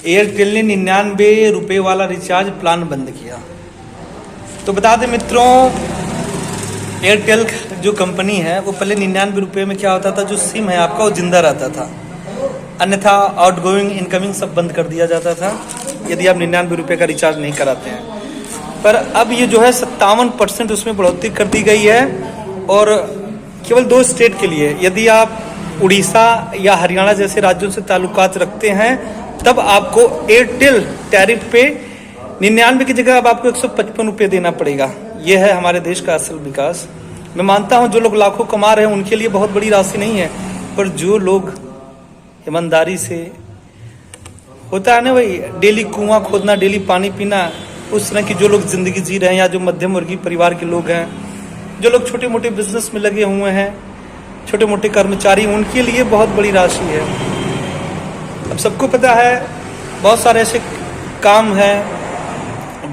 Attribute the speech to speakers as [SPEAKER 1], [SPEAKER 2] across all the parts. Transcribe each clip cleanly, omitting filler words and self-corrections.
[SPEAKER 1] Airtel ने 99 रुपये वाला रिचार्ज प्लान बंद किया। तो बता दें मित्रों, एयरटेल जो कंपनी है वो पहले 99 रुपये में क्या होता था, जो सिम है आपका वो जिंदा रहता था, अन्यथा आउटगोइंग इनकमिंग सब बंद कर दिया जाता था यदि आप 99 रुपये का रिचार्ज नहीं कराते हैं। पर अब ये जो है 57% उसमें बढ़ोतरी कर दी गई है, और केवल 2 स्टेट के लिए। यदि आप उड़ीसा या हरियाणा जैसे राज्यों से ताल्लुकात रखते हैं तब आपको एयरटेल टैरिफ पे 99 की जगह अब आपको 155 रुपये देना पड़ेगा। ये है हमारे देश का असल विकास। मैं मानता हूँ जो लोग लाखों कमा रहे हैं उनके लिए बहुत बड़ी राशि नहीं है, पर जो लोग ईमानदारी से होता है ना भाई, डेली कुआं खोदना, डेली पानी पीना, उस तरह की जो लोग जिंदगी जी रहे हैं, या जो मध्यम वर्गीय परिवार के लोग हैं, जो लोग छोटे मोटे बिजनेस में लगे हुए हैं, छोटे मोटे कर्मचारी, उनके लिए बहुत बड़ी राशि है। अब सबको पता है बहुत सारे ऐसे काम हैं,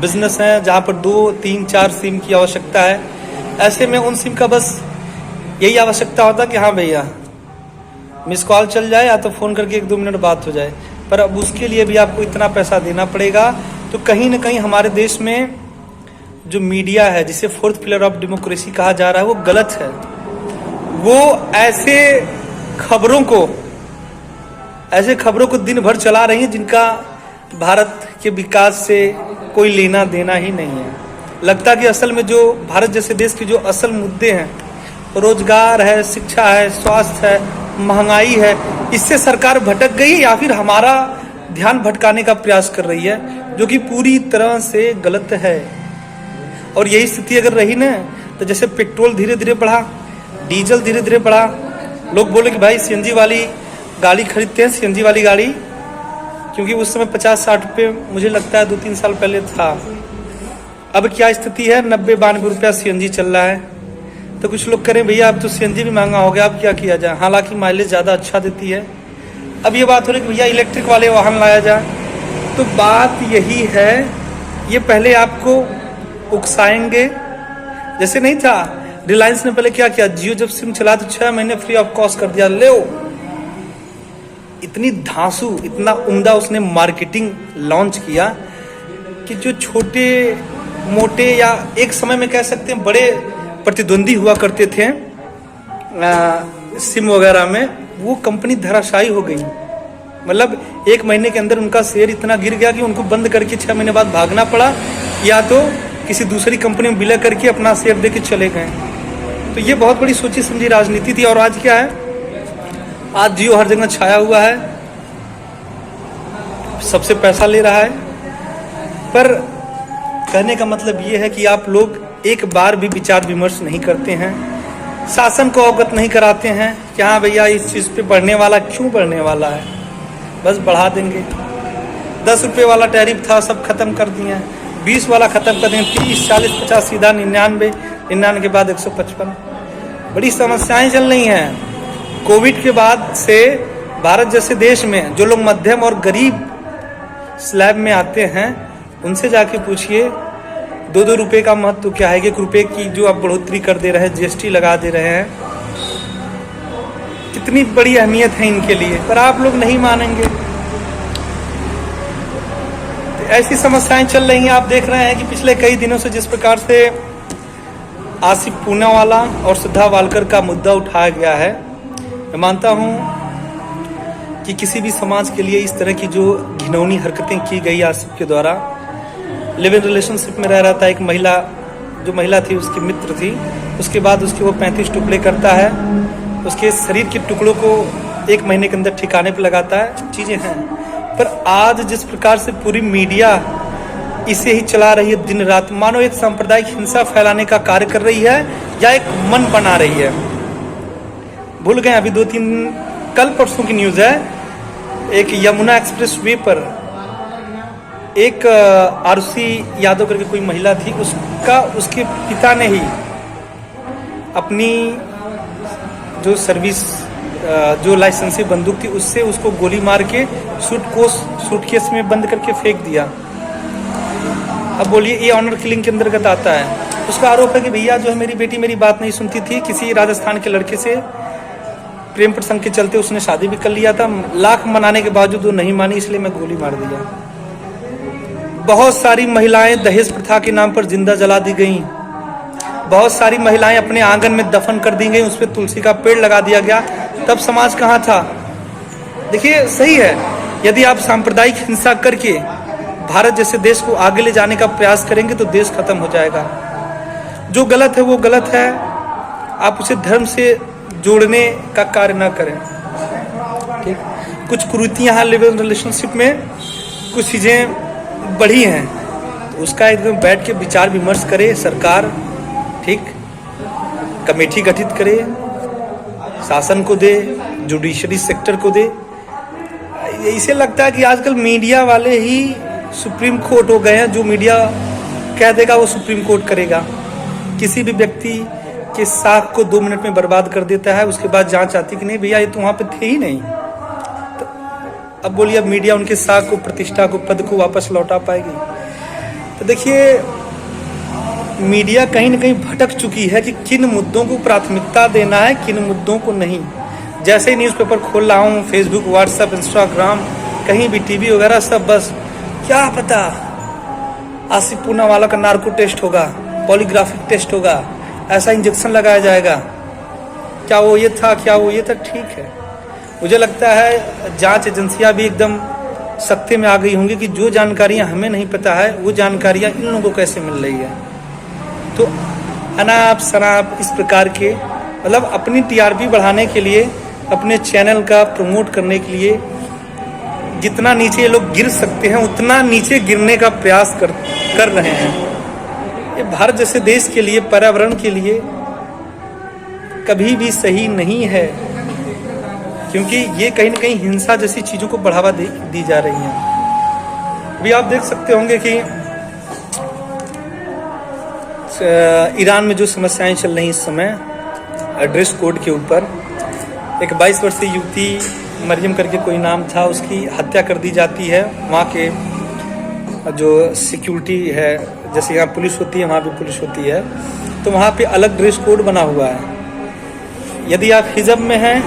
[SPEAKER 1] बिजनेस हैं जहाँ पर 2, 3, 4 सिम की आवश्यकता है। ऐसे में उन सिम का बस यही आवश्यकता होता है कि हाँ भैया मिस कॉल चल जाए या तो फ़ोन करके 1-2 मिनट बात हो जाए, पर अब उसके लिए भी आपको इतना पैसा देना पड़ेगा। तो कहीं ना कहीं हमारे देश में जो मीडिया है, जिसे 4th पिलर ऑफ डेमोक्रेसी कहा जा रहा है, वो गलत है। वो ऐसे खबरों को दिन भर चला रही है जिनका भारत के विकास से कोई लेना देना ही नहीं है। लगता कि असल में जो भारत जैसे देश के जो असल मुद्दे हैं, रोजगार है, शिक्षा है, स्वास्थ्य है, महंगाई है, इससे सरकार भटक गई, या फिर हमारा ध्यान भटकाने का प्रयास कर रही है, जो कि पूरी तरह से गलत है। और यही स्थिति अगर रही ना, तो जैसे पेट्रोल धीरे धीरे बढ़ा, डीजल धीरे धीरे बढ़ा, लोग बोले कि भाई सीएनजी वाली गाड़ी खरीदते हैं, सीएनजी वाली गाड़ी, क्योंकि उस समय 50-60 रुपये मुझे लगता है 2-3 साल पहले था। अब क्या स्थिति है, 90-92 रुपया सीएनजी चल रहा है। तो कुछ लोग करें भैया अब तो सीएनजी भी महंगा हो गया, अब क्या किया जाए, हालांकि माइलेज ज़्यादा अच्छा देती है। अब ये बात हो रही कि भैया इलेक्ट्रिक वाले वाहन लाया जाए। तो बात यही है, ये पहले आपको उकसाएंगे, जैसे नहीं था रिलायंस ने पहले क्या किया, जियो जब सिम चला तो 6 महीने फ्री ऑफ कॉस्ट कर दिया, ले इतनी धांसू, इतना उम्दा उसने मार्केटिंग लॉन्च किया कि जो छोटे मोटे या एक समय में कह सकते हैं बड़े प्रतिद्वंदी हुआ करते थे सिम वगैरह में, वो कंपनी धराशायी हो गई। मतलब 1 महीने के अंदर उनका शेयर इतना गिर गया कि उनको बंद करके 6 महीने बाद भागना पड़ा, या तो किसी दूसरी कंपनी में विलय करके अपना शेयर दे के चले गए। तो ये बहुत बड़ी सोची समझी राजनीति थी। और आज क्या है, आज जियो हर जगह छाया हुआ है, सबसे पैसा ले रहा है। पर कहने का मतलब ये है कि आप लोग एक बार भी विचार विमर्श नहीं करते हैं, शासन को अवगत नहीं कराते हैं कि हाँ भैया इस चीज़ पे बढ़ने वाला, क्यों बढ़ने वाला है, बस बढ़ा देंगे। 10 रुपये वाला टैरिफ था, सब खत्म कर दिए हैं, 20 वाला खत्म कर दें, 30, 40, 50 सीधा 99, 99 के बाद 155। बड़ी समस्याएं चल रही हैं। कोविड के बाद से भारत जैसे देश में जो लोग मध्यम और गरीब स्लैब में आते हैं, उनसे जाके पूछिए 2-2 रुपये का महत्व क्या है। 1 रुपये की जो आप बढ़ोतरी कर दे रहे हैं, जीएसटी लगा दे रहे हैं, कितनी बड़ी अहमियत है इनके लिए, पर आप लोग नहीं मानेंगे। ऐसी समस्याएं चल रही हैं। आप देख रहे हैं कि पिछले कई दिनों से जिस प्रकार से आसिफ पूनावाला और श्रद्धा वालकर का मुद्दा उठाया गया है, मैं मानता हूं कि किसी भी समाज के लिए इस तरह की जो घिनौनी हरकतें की गई आसिफ के द्वारा, लिव इन रिलेशनशिप में रह रहा था, एक महिला, जो महिला थी उसकी मित्र थी, उसके बाद उसके वो 35 टुकड़े करता है, उसके शरीर के टुकड़ों को 1 महीने के अंदर ठिकाने पर लगाता है, चीज़ें हैं। पर आज जिस प्रकार से पूरी मीडिया इसे ही चला रही है दिन रात, मानो एक सांप्रदायिक हिंसा फैलाने का कार्य कर रही है या एक मन बना रही है। भूल गए, अभी 2-3 कल परसों की न्यूज़ है, एक यमुना एक्सप्रेस वे पर एक आरुषि यादव करके कोई महिला थी, उसके पिता ने ही अपनी जो सर्विस जो लाइसेंसी बंदूक थी उससे उसको गोली मार के सूटकेस में बंद करके फेंक दिया। अब बोलिए ये ऑनर किलिंग के अंतर्गत आता है। उसका आरोप है कि भैया जो है मेरी बेटी मेरी बात नहीं सुनती थी, किसी राजस्थान के लड़के से प्रेम प्रसंग के चलते उसने शादी भी कर लिया था। लाख मनाने के बावजूद वो नहीं मानी, इसलिए मैं गोली मार दिया। बहुत सारी महिलाएं दहेज प्रथा के नाम पर जिंदा जला दी गई। बहुत सारी महिलाएं अपने आंगन में दफन कर दी गई, उस पर तुलसी का पेड़ लगा दिया गया। तब समाज कहाँ था? देखिए, सही है, यदि आप सांप्रदायिक हिंसा करके भारत जैसे देश को आगे ले जाने का प्रयास करेंगे तो देश खत्म हो जाएगा। जो गलत है वो गलत है, आप उसे धर्म से जोड़ने का कार्य ना करें। ठीक, कुछ कुरीतियां हैं लिव इन रिलेशनशिप में, कुछ चीजें बढ़ी हैं, तो उसका एकदम बैठ के विचार विमर्श करे सरकार। ठीक, कमेटी गठित करे, शासन को दे, जुडिशरी सेक्टर को दे। इसे लगता है कि आजकल मीडिया वाले ही सुप्रीम कोर्ट हो गए हैं, जो मीडिया कह देगा वो सुप्रीम कोर्ट करेगा। किसी भी व्यक्ति के साख को 2 मिनट में बर्बाद कर देता है, उसके बाद जांच आती कि नहीं भैया ये तो वहां पे थे ही नहीं। तो अब बोलिए, अब मीडिया उनके साख को, प्रतिष्ठा को, पद को वापस लौटा पाएगी? तो देखिए, मीडिया कहीं ना कहीं भटक चुकी है कि किन मुद्दों को प्राथमिकता देना है, किन मुद्दों को नहीं। जैसे ही न्यूज़पेपर खोल रहा हूँ, फेसबुक, व्हाट्सएप, इंस्टाग्राम, कहीं भी टीवी वगैरह सब, बस क्या पता आसिफ पूनावाला का नार्को टेस्ट होगा, पॉलीग्राफिक टेस्ट होगा, ऐसा इंजेक्शन लगाया जाएगा, क्या वो ये था, क्या वो ये था। ठीक है, मुझे लगता है जांच एजेंसियां भी एकदम सख्ते में आ गई होंगी कि जो जानकारियां हमें नहीं पता है वो जानकारियां इन लोगों को कैसे मिल रही है। तो अनाप शनाप इस प्रकार के, मतलब अपनी टीआरपी बढ़ाने के लिए, अपने चैनल का प्रमोट करने के लिए जितना नीचे ये लोग गिर सकते हैं उतना नीचे गिरने का प्रयास कर रहे हैं। ये भारत जैसे देश के लिए, पर्यावरण के लिए कभी भी सही नहीं है, क्योंकि ये कहीं ना कहीं हिंसा जैसी चीज़ों को बढ़ावा दी जा रही है। अभी आप देख सकते होंगे कि ईरान में जो समस्याएं चल रही इस समय ड्रेस कोड के ऊपर, एक 22 वर्षीय युवती मरियम करके कोई नाम था, उसकी हत्या कर दी जाती है। वहाँ के जो सिक्योरिटी है, जैसे यहाँ पुलिस होती है वहाँ भी पुलिस होती है, तो वहाँ पे अलग ड्रेस कोड बना हुआ है। यदि आप हिजाब में हैं,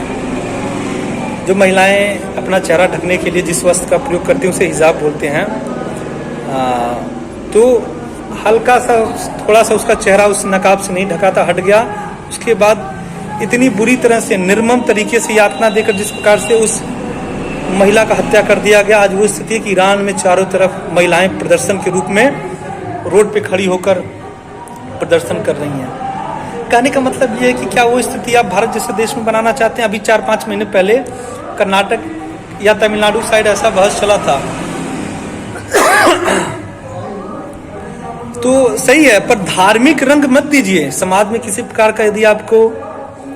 [SPEAKER 1] जो महिलाएं अपना चेहरा ढकने के लिए जिस वस्त्र का प्रयोग करती हैं उसे हिजाब बोलते हैं, तो हल्का सा थोड़ा सा उसका चेहरा उस नकाब से नहीं ढका था, हट गया। उसके बाद इतनी बुरी तरह से, निर्मम तरीके से यातना देकर जिस प्रकार से उस महिला का हत्या कर दिया गया, आज वो स्थिति है कि ईरान में चारों तरफ महिलाएं प्रदर्शन के रूप में रोड पे खड़ी होकर प्रदर्शन कर रही हैं। कहने का मतलब ये है कि क्या वो स्थिति आप भारत जैसे देश में बनाना चाहते हैं? अभी 4-5 महीने पहले कर्नाटक या तमिलनाडु साइड ऐसा बहस चला था। तो सही है, पर धार्मिक रंग मत दीजिए समाज में। किसी प्रकार का यदि आपको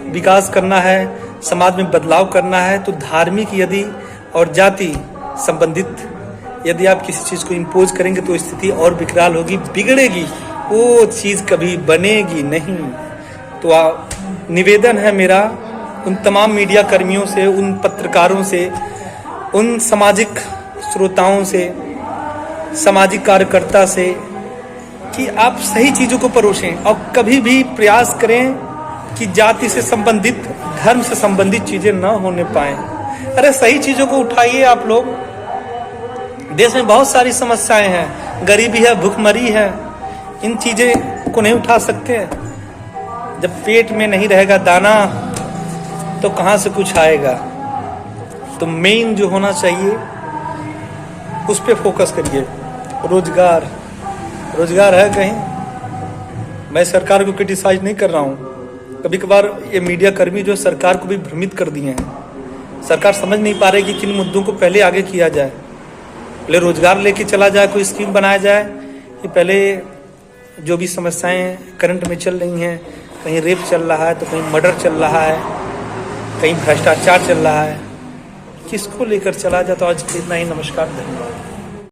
[SPEAKER 1] विकास करना है, समाज में बदलाव करना है, तो धार्मिक यदि और जाति संबंधित यदि आप किसी चीज़ को इम्पोज करेंगे तो स्थिति और विकराल होगी, बिगड़ेगी, वो चीज़ कभी बनेगी नहीं। तो निवेदन है मेरा उन तमाम मीडिया कर्मियों से, उन पत्रकारों से, उन सामाजिक श्रोताओं से, सामाजिक कार्यकर्ता से, कि आप सही चीज़ों को परोसें और कभी भी प्रयास करें कि जाति से संबंधित, धर्म से संबंधित चीज़ें न होने पाएं। अरे सही चीज़ों को उठाइए आप लोग। देश में बहुत सारी समस्याएं हैं, गरीबी है, भूखमरी है, इन चीज़ें को नहीं उठा सकते। जब पेट में नहीं रहेगा दाना तो कहाँ से कुछ आएगा? तो मेन जो होना चाहिए उस पर फोकस करिए। रोजगार है कहीं? मैं सरकार को क्रिटिसाइज नहीं कर रहा हूँ, कभी कभार ये मीडिया कर्मी जो सरकार को भी भ्रमित कर दिए हैं। सरकार समझ नहीं पा रही कि किन मुद्दों को पहले आगे किया जाए। पहले रोजगार लेके चला जाए, कोई स्कीम बनाया जाए, कि पहले जो भी समस्याएं करंट में चल रही हैं, कहीं रेप चल रहा है तो कहीं मर्डर चल रहा है, कहीं भ्रष्टाचार चल रहा है, किसको लेकर चला जाए। तो आज इतना ही, नमस्कार, धन्यवाद।